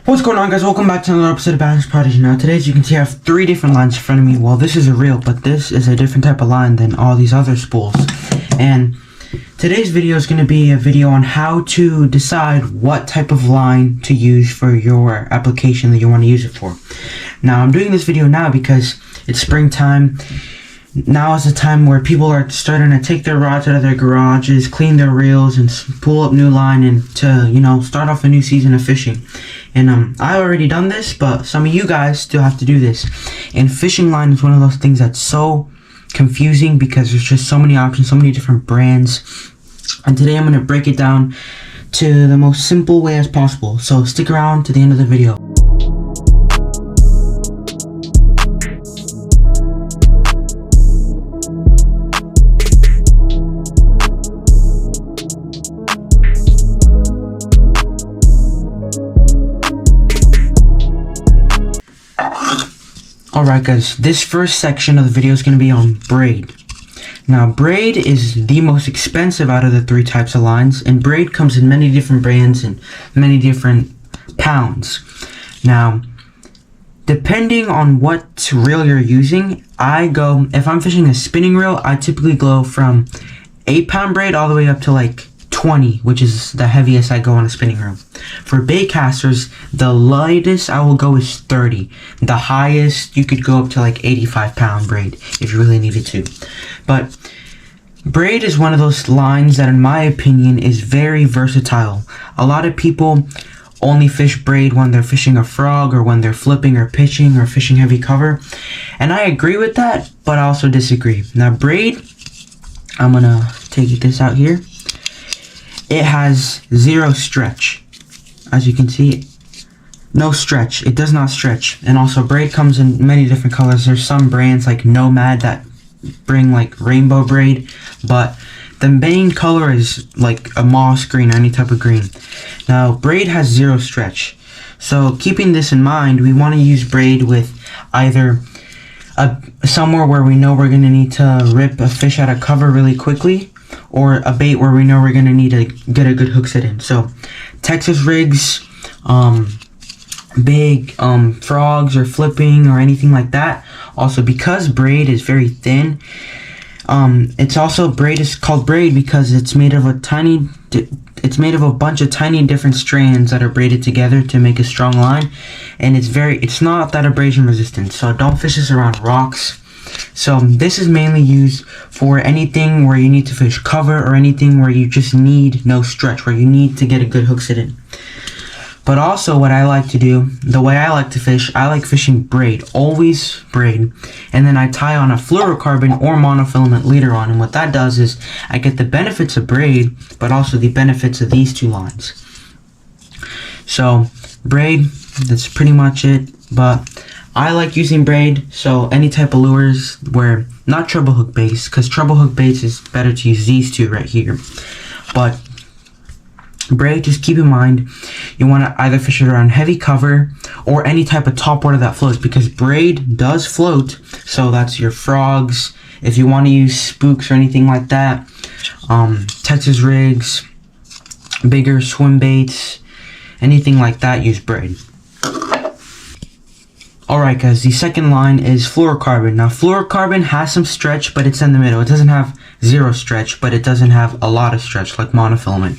What's going on, guys? Welcome back to another episode of Balance Prodigy. Now today, as you can see, I have 3 different lines in front of me. Well, this is a reel, but this is a different type of line than all these other spools. And today's video is going to be a video on how to decide what type of line to use for your application that you want to use it for. Now, I'm doing this video now because it's springtime. Now is the time where people are starting to take their rods out of their garages, clean their reels, and pull up new line and to, start off a new season of fishing. And I already done this, but some of you guys still have to do this. And fishing line is one of those things that's so confusing because there's just so many options, so many different brands. And today I'm going to break it down to the most simple way as possible. So stick around to the end of the video. Alright guys, this first section of the video is going to be on braid. Now braid is the most expensive out of the 3 types of lines, and braid comes in many different brands and many different pounds. Now, depending on what reel you're using, if I'm fishing a spinning reel, I typically go from 8-pound braid all the way up to like 20, which is the heaviest I go on a spinning reel. For bait casters, the lightest I will go is 30. The highest you could go up to like 85-pound braid if you really needed to. But braid is one of those lines that, in my opinion, is very versatile. A lot of people only fish braid when they're fishing a frog or when they're flipping or pitching or fishing heavy cover. And I agree with that, but I also disagree. Now braid, I'm gonna take this out here. It has 0 stretch. As you can see, no stretch. It does not stretch. And also braid comes in many different colors. There's some brands like Nomad that bring like rainbow braid, but the main color is like a moss green or any type of green. Now braid has 0 stretch. So keeping this in mind, we want to use braid with either somewhere where we know we're going to need to rip a fish out of cover really quickly, or a bait where we know we're going to need to get a good hook set in. So Texas rigs, big frogs or flipping or anything like that. Also, because braid is very thin, braid is called braid because it's made of a bunch of tiny different strands that are braided together to make a strong line, and it's not that abrasion resistant. So don't fish this around rocks. So this is mainly used for anything where you need to fish cover or anything where you just need no stretch, where you need to get a good hook sit in. But also what I like to do, the way I like to fish, I like fishing braid, always braid, and then I tie on a fluorocarbon or monofilament leader on, and what that does is I get the benefits of braid, but also the benefits of these 2 lines. So braid, that's pretty much it, but I like using braid, so any type of lures where, not treble hook baits, because treble hook baits is better to use these 2 right here. But braid, just keep in mind, you want to either fish it around heavy cover or any type of topwater that floats, because braid does float. So that's your frogs, if you want to use spooks or anything like that, Texas rigs, bigger swim baits, anything like that, use braid. Alright guys, the second line is fluorocarbon. Now fluorocarbon has some stretch, but it's in the middle. It doesn't have 0 stretch, but it doesn't have a lot of stretch like monofilament.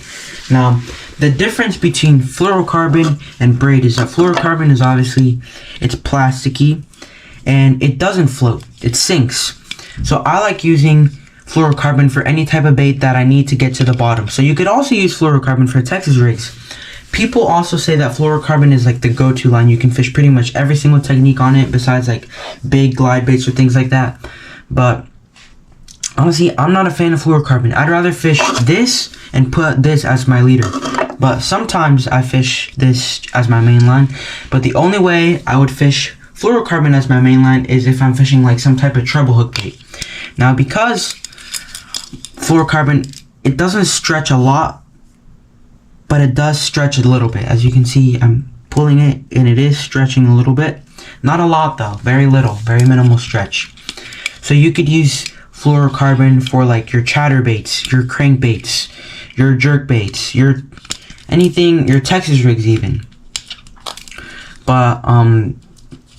Now, the difference between fluorocarbon and braid is that fluorocarbon is obviously, it's plasticky, and it doesn't float. It sinks. So I like using fluorocarbon for any type of bait that I need to get to the bottom. So you could also use fluorocarbon for Texas rigs. People also say that fluorocarbon is like the go-to line. You can fish pretty much every single technique on it besides like big glide baits or things like that. But honestly, I'm not a fan of fluorocarbon. I'd rather fish this and put this as my leader. But sometimes I fish this as my main line. But the only way I would fish fluorocarbon as my main line is if I'm fishing like some type of treble hook bait. Now because fluorocarbon, it doesn't stretch a lot, but it does stretch a little bit. As you can see, I'm pulling it and it is stretching a little bit. Not a lot though, very little, very minimal stretch. So you could use fluorocarbon for like your chatterbaits, your crankbaits, your jerkbaits, your anything, your Texas rigs even. But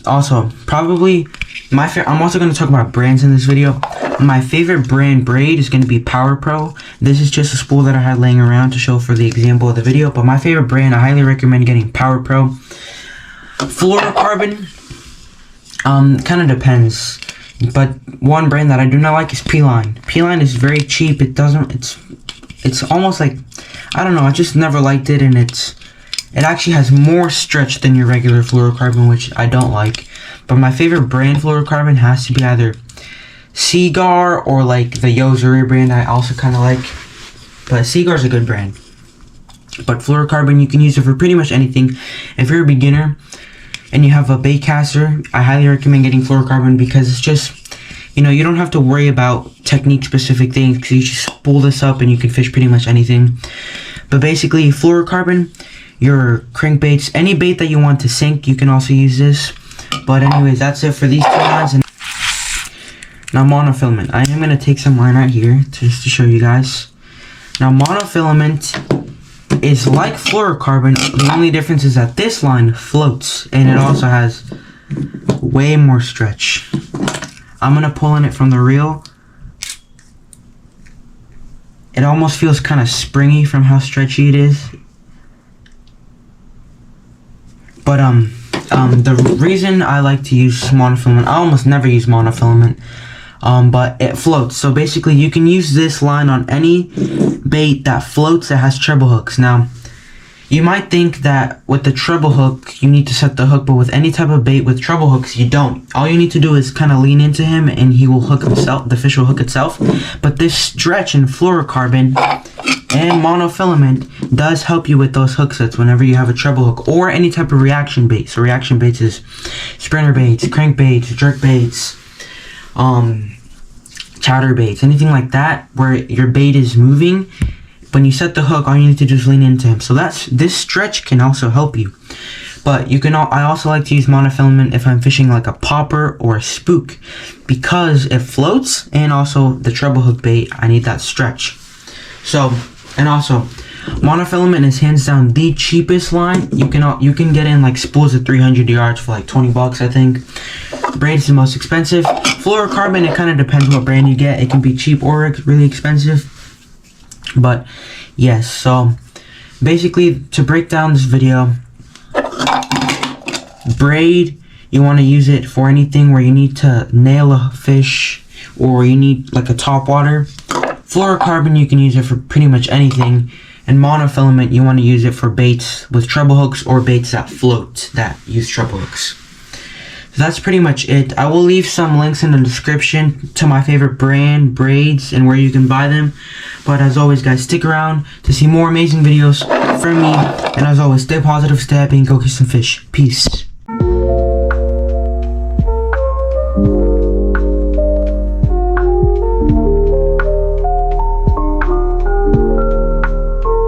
also probably I'm also going to talk about brands in this video. My favorite brand braid is going to be Power Pro. This is just a spool that I had laying around to show for the example of the video. But my favorite brand, I highly recommend getting Power Pro. Fluorocarbon, kind of depends. But one brand that I do not like is P-Line. P-Line is very cheap. It's almost like, I don't know, I just never liked it, and it actually has more stretch than your regular fluorocarbon, which I don't like. But my favorite brand fluorocarbon has to be either Seagar or like the Yozuri brand I also kind of like. But Seagar's a good brand. But fluorocarbon, you can use it for pretty much anything. If you're a beginner and you have a bait caster, I highly recommend getting fluorocarbon, because it's just, you know, you don't have to worry about technique specific things, because you just spool this up and you can fish pretty much anything. But basically, fluorocarbon, your crankbaits, any bait that you want to sink, you can also use this. But anyways, that's it for these two lines. And now monofilament, I am going to take some line right here just to show you guys. Now monofilament is like fluorocarbon. The only difference is that this line floats, and it also has way more stretch. I'm going to pull in it from the reel. It almost feels kind of springy from how stretchy it is. But the reason I like to use monofilament, I almost never use monofilament, but it floats. So basically, you can use this line on any bait that floats that has treble hooks. Now, you might think that with the treble hook, you need to set the hook, but with any type of bait with treble hooks, you don't. All you need to do is kind of lean into him, and he will hook himself, the fish will hook itself. But this stretch in fluorocarbon and monofilament does help you with those hook sets whenever you have a treble hook or any type of reaction bait. So reaction baits is sprinter baits, crank baits, jerk baits, chowder baits, anything like that where your bait is moving. When you set the hook, all you need to do is lean into him. So this stretch can also help you. But you can. I also like to use monofilament if I'm fishing like a popper or a spook, because it floats, and also the treble hook bait, I need that stretch. So, and also, monofilament is hands down the cheapest line. You can get in like spools of 300 yards for like 20 bucks, I think. Braid is the most expensive. Fluorocarbon, it kind of depends what brand you get. It can be cheap or really expensive. But yes, so basically, to break down this video, braid, you want to use it for anything where you need to nail a fish or you need like a topwater. Fluorocarbon, you can use it for pretty much anything. And monofilament, you want to use it for baits with treble hooks or baits that float that use treble hooks. So that's pretty much it. I will leave some links in the description to my favorite brand braids and where you can buy them. But as always, guys, stick around to see more amazing videos from me. And as always, stay positive, stay happy, and go catch some fish. Peace.